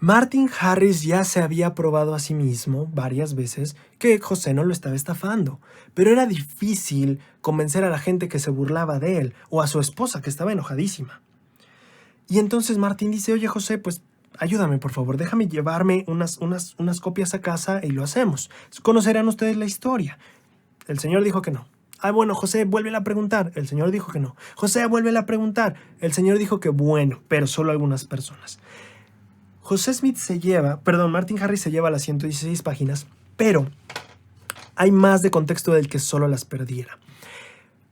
Martin Harris ya se había probado a sí mismo varias veces que José no lo estaba estafando, pero era difícil convencer a la gente que se burlaba de él o a su esposa que estaba enojadísima. Y entonces Martin dice, oye José, pues ayúdame por favor, déjame llevarme unas copias a casa y lo hacemos. Conocerán ustedes la historia. El señor dijo que no. Ah, bueno, José, vuélvela a preguntar. El señor dijo que no. José, vuélvela a preguntar. El señor dijo que bueno, pero solo algunas personas. Martin Harris se lleva las 116 páginas, pero hay más de contexto del que solo las perdiera.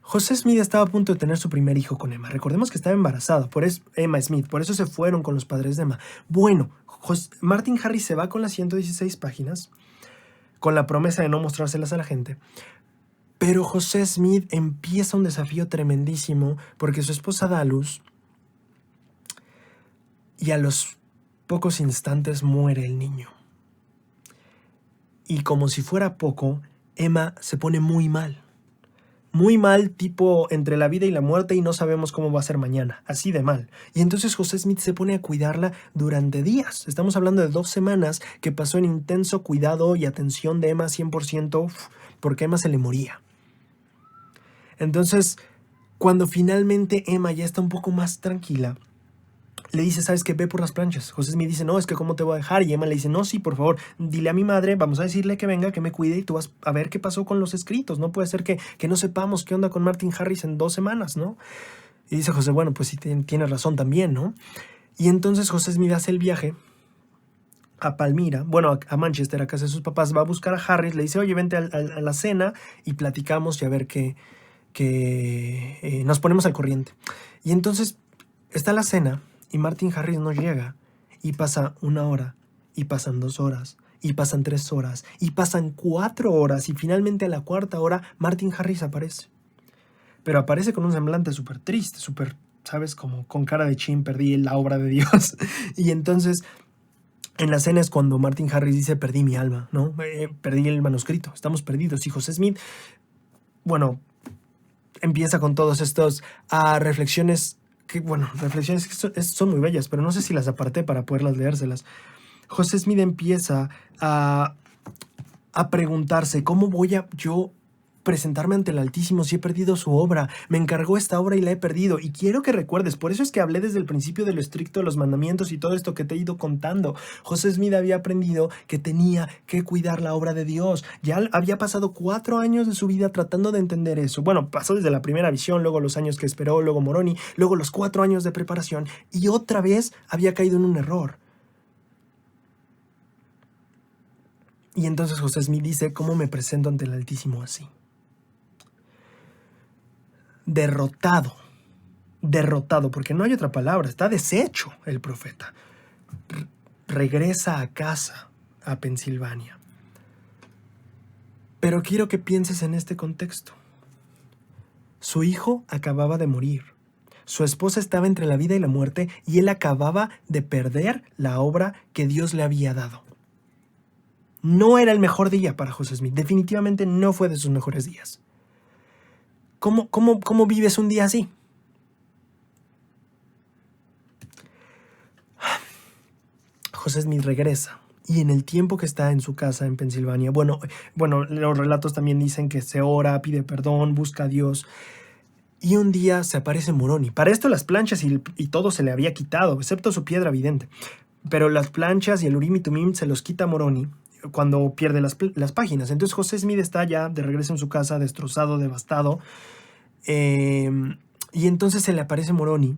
José Smith estaba a punto de tener su primer hijo con Emma. Recordemos que estaba embarazada, Emma Smith, por eso se fueron con los padres de Emma. Bueno, Martin Harris se va con las 116 páginas, con la promesa de no mostrárselas a la gente. Pero José Smith empieza un desafío tremendísimo porque su esposa da a luz y a los pocos instantes muere el niño. Y como si fuera poco, Emma se pone muy mal. Muy mal, tipo entre la vida y la muerte y no sabemos cómo va a ser mañana. Así de mal. Y entonces José Smith se pone a cuidarla durante días. Estamos hablando de 2 semanas que pasó en intenso cuidado y atención de Emma 100% porque Emma se le moría. Entonces, cuando finalmente Emma ya está un poco más tranquila, le dice, ¿sabes qué? Ve por las planchas. José Smith dice, no, es que ¿cómo te voy a dejar? Y Emma le dice, no, sí, por favor, dile a mi madre, vamos a decirle que venga, que me cuide y tú vas a ver qué pasó con los escritos. No puede ser que no sepamos qué onda con Martin Harris en 2 semanas, ¿no? Y dice José, bueno, pues sí, tiene razón también, ¿no? Y entonces José Smith hace el viaje a Palmira, bueno, a Manchester, a casa de sus papás, va a buscar a Harris, le dice, oye, vente a la cena y platicamos y a ver que nos ponemos al corriente. Y entonces está la cena y Martin Harris no llega y pasa 1 hora y pasan 2 horas y pasan 3 horas y pasan 4 horas y finalmente a la 4ª hora Martin Harris aparece. Pero aparece con un semblante súper triste, súper, ¿sabes? Como con cara de chin, perdí la obra de Dios. Y entonces en la cena es cuando Martin Harris dice, perdí mi alma, ¿no? Perdí el manuscrito, estamos perdidos. Y José Smith, bueno, empieza con todos estos reflexiones que son muy bellas, pero no sé si las aparté para poderlas leérselas. José Smith empieza a preguntarse, ¿cómo voy a yo presentarme ante el Altísimo si he perdido su obra? Me encargó esta obra y la he perdido. Y quiero que recuerdes, por eso es que hablé desde el principio de lo estricto de los mandamientos y todo esto que te he ido contando. José Smith había aprendido que tenía que cuidar la obra de Dios. Ya había pasado 4 años de su vida tratando de entender eso. Bueno, pasó desde la primera visión, luego los años que esperó, luego Moroni, luego los 4 años de preparación y otra vez había caído en un error. Y entonces José Smith dice, ¿cómo me presento ante el Altísimo así? Derrotado, porque no hay otra palabra, está deshecho el profeta. Regresa a casa, a Pensilvania. Pero quiero que pienses en este contexto. Su hijo acababa de morir. Su esposa estaba entre la vida y la muerte y él acababa de perder la obra que Dios le había dado. No era el mejor día para José Smith. Definitivamente no fue de sus mejores días. ¿Cómo vives un día así? José Smith regresa. Y en el tiempo que está en su casa en Pensilvania, bueno, los relatos también dicen que se ora, pide perdón, busca a Dios. Y un día se aparece Moroni. Para esto las planchas y todo se le había quitado, excepto su piedra vidente. Pero las planchas y el Urim y Tumim se los quita Moroni cuando pierde las páginas. Entonces José Smith está ya de regreso en su casa, destrozado, devastado. Y entonces se le aparece Moroni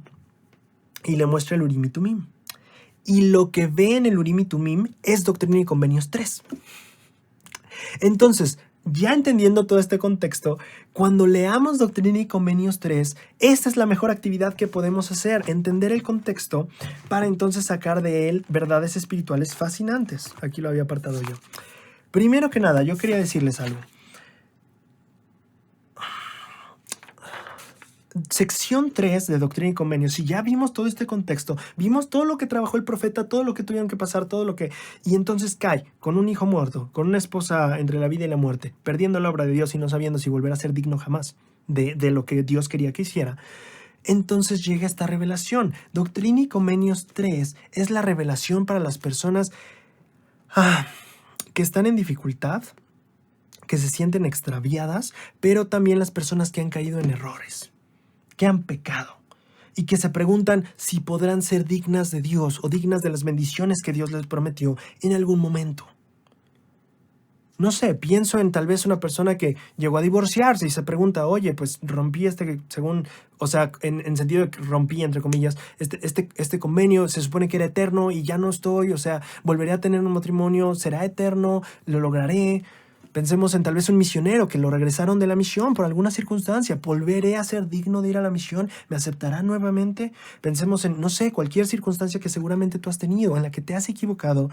y le muestra el Urim y Tumim. Y lo que ve en el Urim y Tumim es Doctrina y Convenios 3. Entonces, ya entendiendo todo este contexto, cuando leamos Doctrina y Convenios 3, esta es la mejor actividad que podemos hacer, entender el contexto para entonces sacar de él verdades espirituales fascinantes. Aquí lo había apartado yo. Primero que nada, yo quería decirles algo. Sección 3 de Doctrina y Convenios, si ya vimos todo este contexto, vimos todo lo que trabajó el profeta, todo lo que tuvieron que pasar, y entonces cae con un hijo muerto, con una esposa entre la vida y la muerte, perdiendo la obra de Dios y no sabiendo si volverá a ser digno jamás de lo que Dios quería que hiciera. entonces llega esta revelación. Doctrina y Convenios 3 es la revelación para las personas que están en dificultad, que se sienten extraviadas, pero también las personas que han caído en errores, que han pecado y que se preguntan si podrán ser dignas de Dios o dignas de las bendiciones que Dios les prometió en algún momento. No sé, pienso en tal vez una persona que llegó a divorciarse y se pregunta, oye, pues rompí en sentido de que rompí, entre comillas, este convenio, se supone que era eterno y ya no estoy, o sea, volveré a tener un matrimonio, será eterno, lo lograré. Pensemos en tal vez un misionero que lo regresaron de la misión por alguna circunstancia. ¿Volveré a ser digno de ir a la misión? ¿Me aceptará nuevamente? Pensemos en, no sé, cualquier circunstancia que seguramente tú has tenido, en la que te has equivocado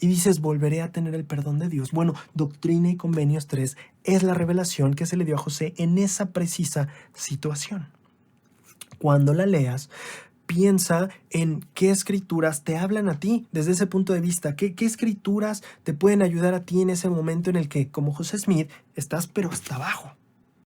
y dices, volveré a tener el perdón de Dios. Bueno, Doctrina y Convenios 3 es la revelación que se le dio a José en esa precisa situación. Cuando la leas, piensa en qué escrituras te hablan a ti desde ese punto de vista. ¿Qué escrituras te pueden ayudar a ti en ese momento en el que, como José Smith, estás pero hasta abajo?